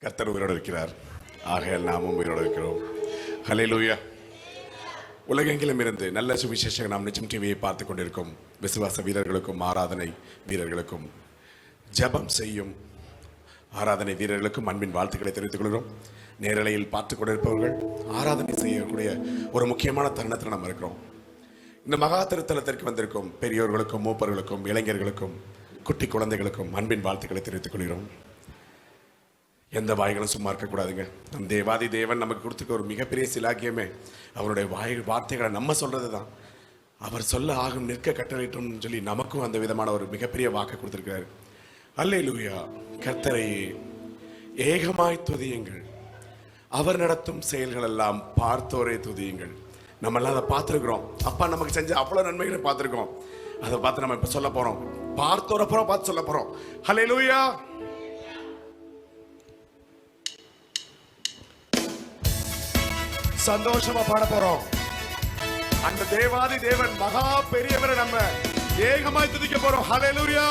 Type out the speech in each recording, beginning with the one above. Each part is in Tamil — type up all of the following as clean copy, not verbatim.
கர்த்தர் உயிரோடு இருக்கிறார். ஆகையால் நாமும் உயிரோடு இருக்கிறோம். ஹல்லேலூயா. உலகெங்கிலும் இருந்து நல்ல சுவிசேஷம் நாம் நிச்சயம் டிவியை பார்த்து கொண்டிருக்கும் விசுவாச வீரர்களுக்கும் ஆராதனை வீரர்களுக்கும் ஜெபம் செய்யும் ஆராதனை வீரர்களுக்கும் அன்பின் வாழ்த்துக்களை தெரிவித்துக் கொள்கிறோம். நேரலையில் பார்த்து கொண்டிருப்பவர்கள் ஆராதனை செய்யக்கூடிய ஒரு முக்கியமான தருணத்தில் நாம் இருக்கிறோம். இந்த மகா திருத்தலத்திற்கு வந்திருக்கும் பெரியோர்களுக்கும் மூப்பர்களுக்கும் இளைஞர்களுக்கும் குட்டி குழந்தைகளுக்கும் அன்பின் வாழ்த்துக்களை தெரிவித்துக் கொள்கிறோம். எந்த வாய்களும் சும்மா இருக்கக்கூடாதுங்க. நம் தேவாதி தேவன் நமக்கு கொடுத்துருக்க ஒரு மிகப்பெரிய சிலாக்கியமே அவருடைய வார்த்தைகளை நம்ம சொல்றது தான். அவர் சொல்ல ஆகும் நிற்க கட்டளையிட்டோம்னு சொல்லி நமக்கும் அந்த விதமான ஒரு மிகப்பெரிய வாக்கை கொடுத்துருக்கிறார். அல்லேலூயா. கர்த்தரை ஏகமாய் துதியுங்கள், அவர் நடத்தும் செயல்கள் எல்லாம் பார்த்தோரே துதியுங்கள். நம்ம எல்லாம் அதை பார்த்துருக்கிறோம். அப்பா நமக்கு செஞ்ச அவ்வளவு நன்மைகளை பார்த்துருக்கோம். அதை பார்த்து நம்ம இப்ப சொல்ல போறோம். பார்த்தோர புறம் பார்த்து சொல்ல போறோம். அல்லேலூயா. சந்தோஷமா பாட போறோம். அந்த தேவாதி தேவன் மகா பெரியவரை நம்ம ஏகமாய் துதிக்க போறோம். ஹல்லேலூயா.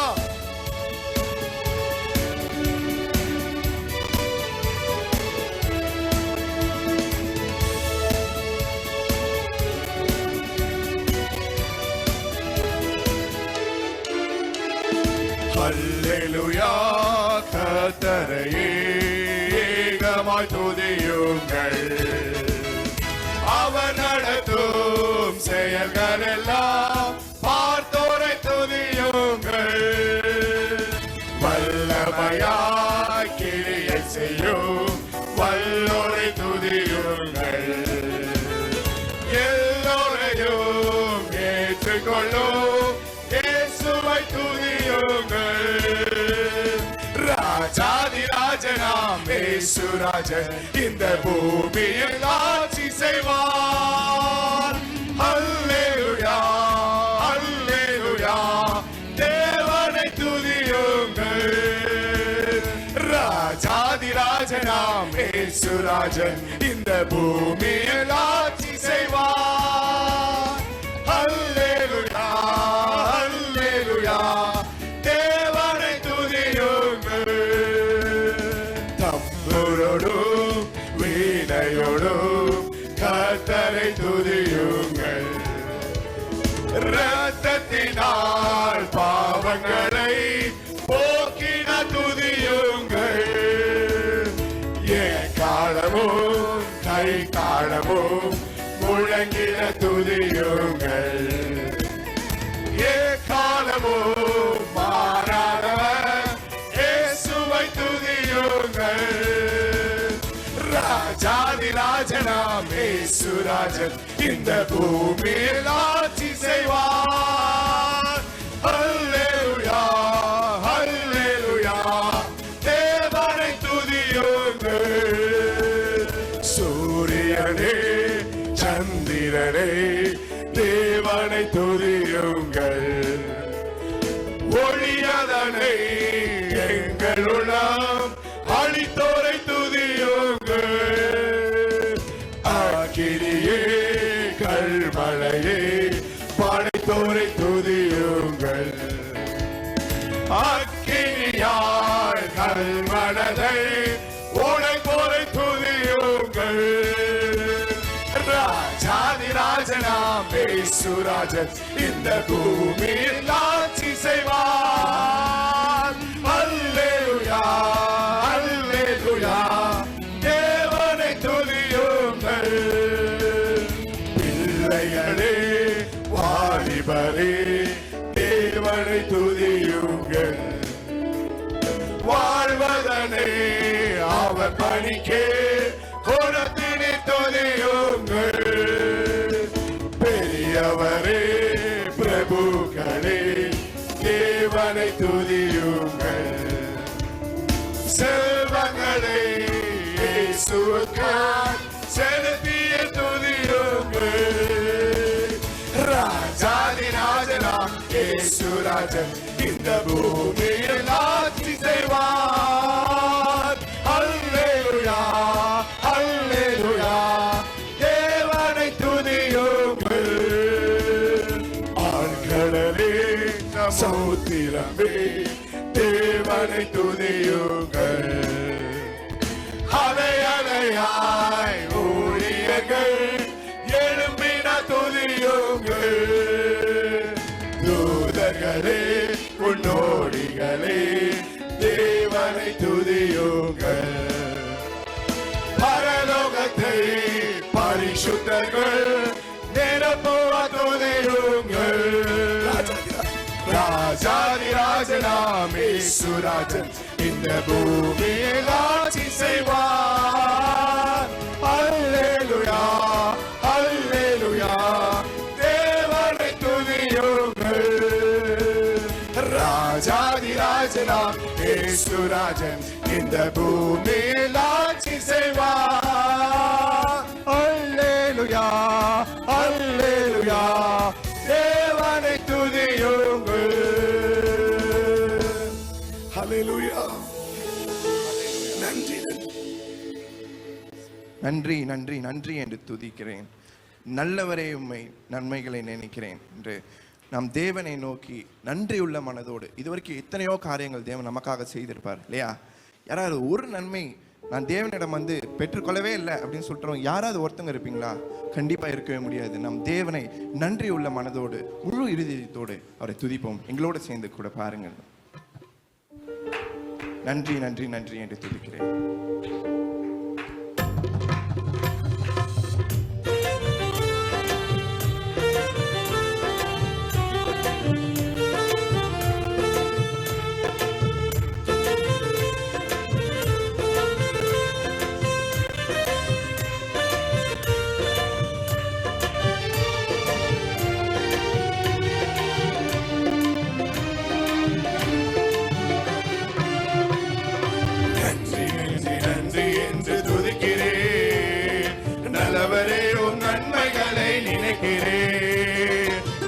ஹல்லேலூயா. கர்த்தரை ஏகமாய் துதியுங்கள், அவர் நடத்தும் செயல்கள் எல்லாம் பார்த்தோரை துதியுங்கள். வல்லமையாய் கிரியை செய்யும் வல்லோரை துதியுங்கள். எல்லோரையும் ஏற்றுக்கொள்ளும் இயேசுவை துதியுங்கள். ராஜாதிராஜனாம் இயேசுராஜன் இந்த பூமியில் ஆட்சி செய்வார். அல்லேலூயா, அல்லேலூயா. தேவனை துதியுங்கள். ராஜாதிராஜனாம் இயேசுராஜன் இந்த பூமியில் ஆட்சி செய்வார். அல்லேலூயா, அல்லேலூயா. தேவனை துதியுங்கள். தம்புரோடும் வீணையோடும் கர்த்தரை துதியுங்கள். இரத்தத்தினால் பாவங்களை போக்கின துதியுங்கள். எக்காலமும் கை காலமும் முழங்கின துதியுங்கள். எக்காலமும் மாறாதவர் இயேசுவை துதியுங்கள். ராஜாதிராஜனாம் இயேசுராஜன் இந்த பூமியில் ஆட்சி செய்வார். அல்லேலூயா, அல்லேலூயா. தேவனை துதியுங்கள். சூரியனே சந்திரனே தேவனை துதியுங்கள். ஒளியதனை எங்கள் உள்ளம் அளித்தோரை துதியுங்கள். அக்கினியே கல்மழையே படைத்தோரை துதியுங்கள். அக்கினியால் கல்மனதை உடைப்போரை துதியுங்கள். ராஜாதிராஜனாம் இயேசுராஜன் இந்த பூமியில் ஆட்சி செய்வார். அல்லேலூயா, அல்லேலூயா. தேவனை துதியுங்கள். பிள்ளைகளே வாலிபரே தேவனை துதியுங்கள். வாழ்வதனை அவர் பணிக்கே கொடுத்தினை துதியுங்கள். பெரியவரே பிரபுக்களே தேவனை துதியுங்கள். செல்வங்களை இயேசுவுக்காய் செலுத்திய துதியுங்கள். ராஜாதிராஜனாம் இயேசுராஜன் இந்த பூமியில் ஆட்சி செய்வார். அல்லேலூயா, அல்லேலூயா. தேவனை துதியுங்கள். ஆழ்கடலே சமுத்திரமே தேவனை துதியுங்கள். பரிசுத்தர்களே தேவனை துதியுங்கள். பரலோகத்தை பரிசுத்தர்கள் நிரப்புவ துதியுங்கள். ராஜாதி ராஜனாம் இயேசுராஜன் இந்த பூமியில் ஆட்சி செய்வார். அல்லேலூயா அல்லேலூயா தேவனை துதியுங்கள். ராஜாதி ராஜனாம் இயேசுராஜன் இந்த பூமியில் ஆட்சி செய்வார். அல்லேலூயா அல்லேலூயா தேவனை துதியுங்கள். ஹல்லேலூயா. நன்றி நன்றி நன்றி நன்றி என்று துதிக்கிறேன். நல்லவரே உம்மை நன்மைகளை நினைக்கிறேன் என்று நாம் தேவனை நோக்கி நன்றியுள்ள மனதோடு, இதுவரைக்கும் எத்தனையோ காரியங்கள் தேவன் நமக்காக செய்திருப்பார் இல்லையா? யாராவது ஒரு நன்மை நான் தேவனிடம் வந்து பெற்றுக்கொள்ளவே இல்லை அப்படின்னு சொல்றவங்க யாராவது ஒருத்தங்க இருப்பீங்களா? கண்டிப்பா இருக்கவே முடியாது. நம் தேவனை நன்றி உள்ள மனதோடு முழு இறுதியத்தோடு அவரை துதிப்போம். எங்களோடு சேர்ந்து கூட பாருங்கள். நன்றி நன்றி நன்றி என்று துதிக்கிறேன்.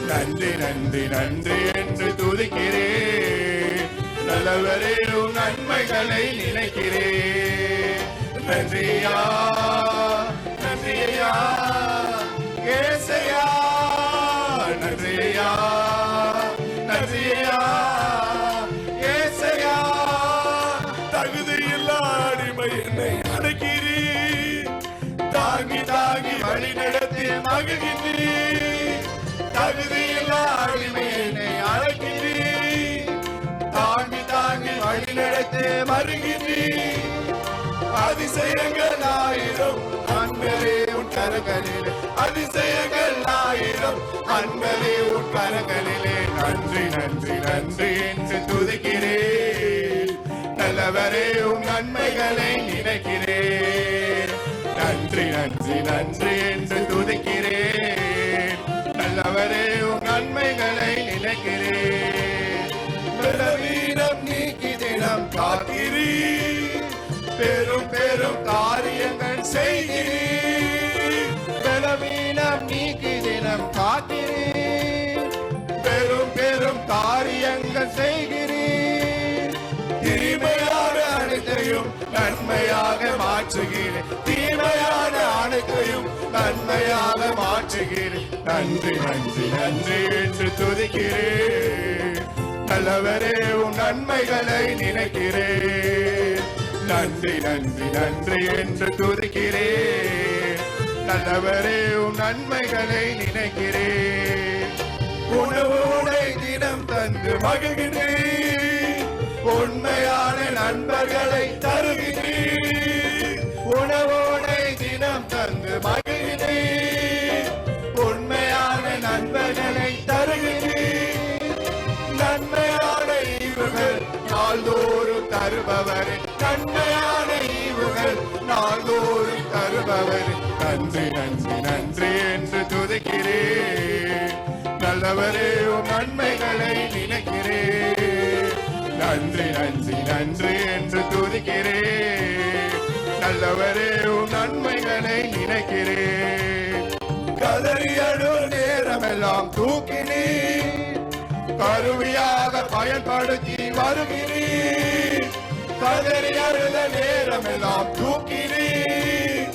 நன்றி நன்றி நன்றி என்று துதிக்கிறேன். நல்லவரே உம் நன்மைகளை நினைக்கிறேன். நன்றியா நன்றியா ஏசையா நன்றியா நன்றியா ஏசையா. தகுதியில்லா அடிமை என்னை அடைக்கிறீர். தாங்கி தாங்கி வழி நடத்தி மகிழ்கின்றீர். தகுதியில்லா அடிமை என்னை அழைக்கின்றீர். தாங்கி தாங்கி வழி நடத்தி மருகின்றீர். அதிசயங்கள் ஆயிரம் அன்பரே உன் கரங்களிலே. அதிசயங்கள் ஆயிரம் அன்பரே உன் கரங்களிலே. நன்றி நன்றி நன்றி என்று துதிக்கிறேன். நல்லவரே உன் நன்மைகளை நினைக்கிறேன். நன்றி நன்றி நன்றி என்று துதிக்கிறேன். நல்லவரே உன் நன்மைகளை நினைக்கிறேன். பலவீனம் நீக்கி தினம் காக்கிறீர். பெரும் பெரும் காரியங்கள் செய்கிறீர். பலவீனம் நீக்கி தினம் காக்கிறீர். பெரும் பெரும் காரியங்கள் செய்கிறீர். தீமையான அனைத்தையும் நன்மையாக மாற்றுகிறேன். தீமையான அனைத்தையும் நன்மையாக மாற்றுகிறேன். நன்றி நன்றி நன்றி என்று துதிக்கிறேன். நல்லவரே உன் நன்மைகளை நினைக்கிறேன். நன்றி நன்றி நன்றி என்று துதிக்கிறேன். நல்லவரே உன் நன்மைகளை நினைக்கிறேன். உணவோடை தினம் தந்து மகிழ்கிறேன். உண்மையான நண்பர்களை தருகிறேன். உணவோடை தினம் தந்து மகிழ்கிறேன். உண்மையான நண்பர்களை தருகிறேன். நன்மையான ஈவுகள் நாள்தோறும் தருபவரே. நன்மையான ஈவுகள் நாள்தோறும் தருபவரே. நன்றி நன்றி நன்றி என்று துதிக்கிறேன். நல்லவரே உன் நன்மைகளை நினைக்கிறேன். நன்றி நன்றி நன்றி என்று துதிக்கிறேன். நல்லவரே உன் நன்மைகளை நினைக்கிறேன். கதறியடு நேரமெல்லாம் தூக்கினீர். கருவியாக பயன்படுத்தி வருகிறீர். கதறியழுத நேரமெல்லாம் தூக்கினீர்.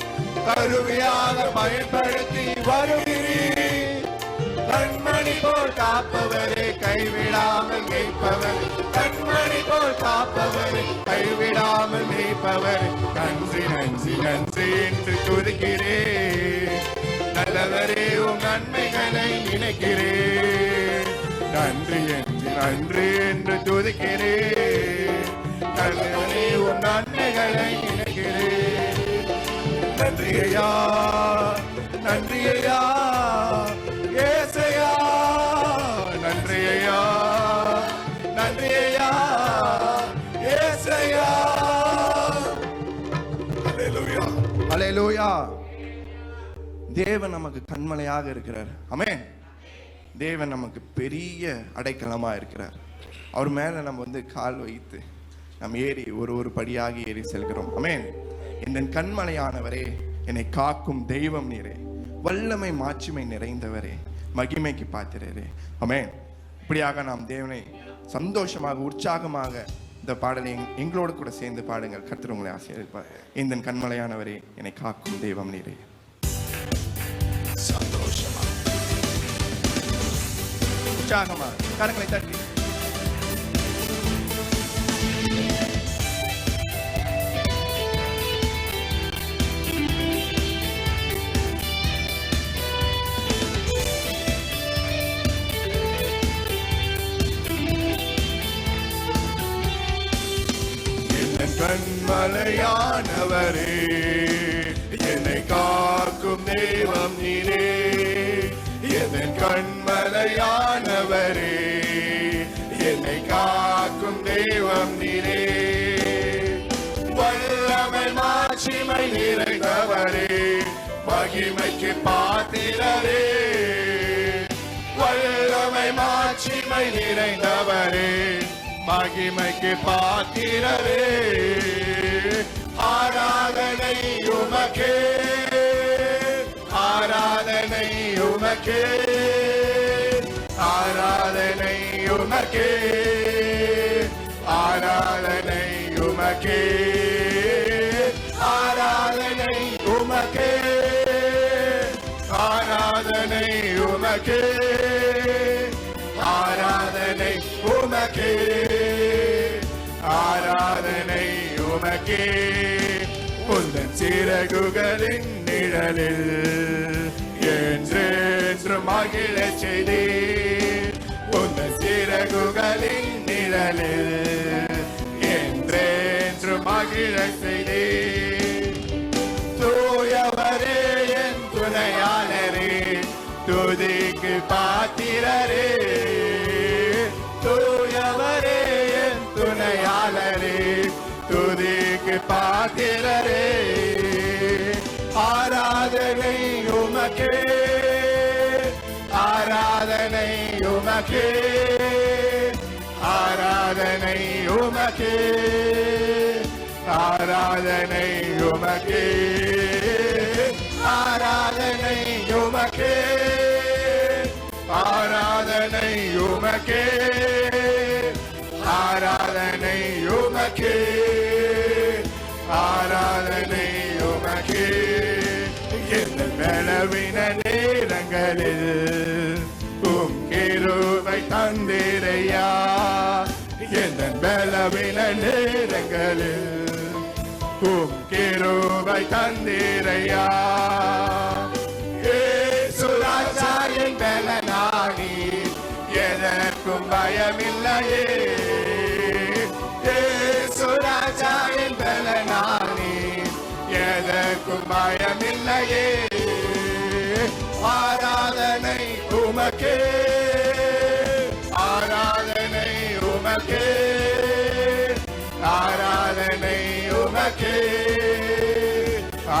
கருவியாக பயன்படுத்தி வருகிறீர். கண்மணி போல் காப்பவரே கைவிடாமல் மேய்ப்பவர். கண்மணி போல் காப்பவரே கைவிடாமல் மேய்ப்பவர். நன்றி நன்றி நன்றி என்று துதிக்கிறேன். நல்லவரே உன் நன்மைகளை நினைக்கிறேன். நன்றி என்று நன்றி என்று துதிக்கிறேன். நல்லவரே உம் நன்மைகளை நினைக்கிறேன். நன்றி ஐயா, நன்றி ஐயா, ஏசையா, நன்றி ஐயா, நன்றி ஐயா, ஏசையா. அல்லேலூயா, அல்லேலூயா. தேவன் நமக்கு கண்மலையாக இருக்கிறார். ஆமென். தேவன் நமக்கு பெரிய அடைக்கலமா இருக்கிறார். அவர் மேல நம்ம கால் வைத்து நாம் ஏறி ஒரு படியாக ஏறி செல்கிறோம். ஆமென். என் கண்மலையானவரே, என்னை காக்கும் தெய்வம் நீரே, வல்லமை மாட்சிமை நிறைந்தவரே, மகிமைக்கு பாத்திரரே. ஆமென். இப்படியாக நாம் தேவனை சந்தோஷமாக உற்சாகமாக இந்த பாடலை எங்களோடு கூட சேர்ந்து பாடுங்கள். கர்த்தர் உங்களை ஆசீர்வதிப்பார். இந்த கண்மலையானவரே, என்னை காக்கும் தெய்வம் நீரே. சந்தோஷமா உற்சாகமாக கரங்களை தட்டி கண்மலையானவரே, என்னை காக்கும் தெய்வம் நீரே. என் கண்மலையானவரே, என்னை காக்கும் தெய்வம் நீரே. வல்லமை மாட்சிமை நிறைந்தவரே, மகிமைக்கு பாத்திரரே. வல்லமை மாட்சிமை நிறைந்தவரே, மகிமைக்கு பாத்திரரே. ஆராதனை உமக்கே, ஆராதனை உமக்கே, ஆராதனை உமக்கே, ஆராதனை உமக்கே, ஆராதனை உமக்கே, ஆராதனை உமக்கே, ஆராதனை உமக்கே, ஆராதனை உமக்கே. உந்தன் சிறகுகளின் நிழலில் என்றென்று மகிழச் செய்தீர். உந்தன் சிறகுகளின் நிழலில் என்றென்று மகிழச் செய்தீர். தூயவரே என் துணையாளரே, துதிக்கு பாத்திரரே. தூயவரே என் துணையாளரே, துதிக்கு பாத்திரரே. ஆராதனை உமக்கே, ஆராதனை உமக்கே, ஆராதனை உமக்கே, ஆராதனை உமக்கே, ஆராதனை உமக்கே, ஆராதனை உமக்கே, ஆராதனை உமக்கே, ஆராதனை உமக்கே. எந்த பலவீன நேரங்களில் உம் கிருபை தந்தீரையா. எந்த பலவீன நேரங்களில் உம் கிருபை தந்தீரையா. இயேசு ராஜா என் பலனானி, எதற்கும் பயமில்லையே. இயேசு ராஜா என் பலனானி, எதற்கும் பயமில்லையே. ஆராதனை உமக்கே, ஆராதனை உமக்கே, ஆராதனை உமக்கே,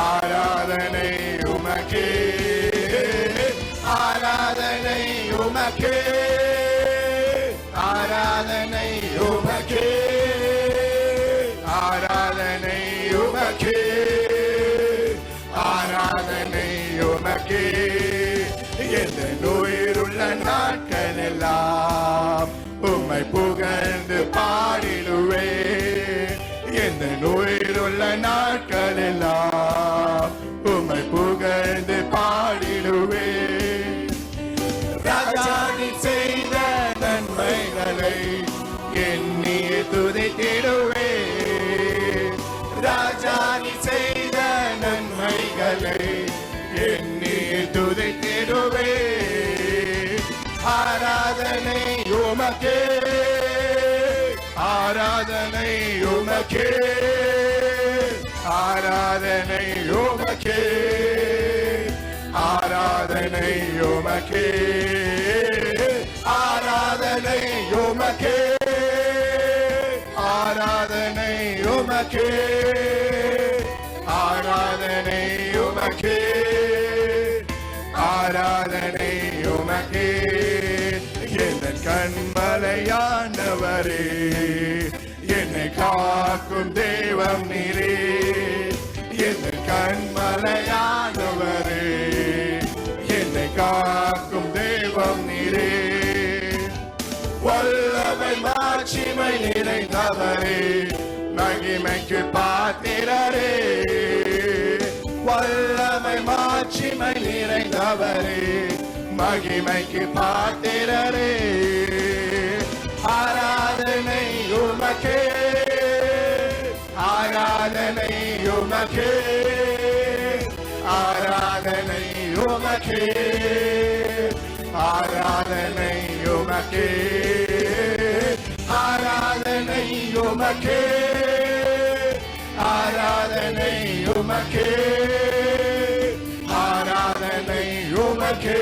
ஆராதனை உமக்கே, ஆராதனை உமக்கே, ஆராதனை உமக்கே, ஆராதனை உமக்கே, ஆராதனை உமக்கே. எந்த நோயிருள்ள நாட்களெல்லாம் உம்மை புகழ்ந்து பாடிடுவே. எந்த நோயிருள்ள நாட்களெல்லாம் உம்மை புகழ்ந்து பாடிடுவே. ராஜா நீ செய்த நன்மைகளை எண்ணியே துதித்திடுவே. ராஜா நீ செய்த நன்மைகளை எண்ணியே துதித்திடுவே. ஆராதனை உமக்கே, ஆராதனை உமக்கே, ஆராதனை உமக்கே, ஆராதனை உமக்கே, ஆராதனை உமக்கே, ஆராதனை உமக்கே, ஆராதனை உமக்கே, ஆராதனை உமக்கே. என் கண்மலையாண்டவரே, என்னை காக்கும் தெய்வம் நீரே. என் கண்மலையாண்டவரே, என்னை காக்கும் தெய்வம் நீரே. வல்லமை மாட்சிமை நிறைந்தவரே, மகிமைக்கு பாத்திரரே. வல்லமை மாட்சிமை நிறைந்தவரே, மகிமைக்கு பாத்திரரே. ஆராதனை உமக்கே, ஆராதனை உமக்கே, ஆராதனை உமக்கே, ஆராதனை உமக்கே, ஆராதனை உமக்கே, ஆராதனை உமக்கே, ஆராதனை உமக்கே,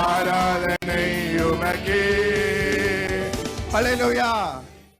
ஆராதனை உமக்கே. ஹல்லேலூயா.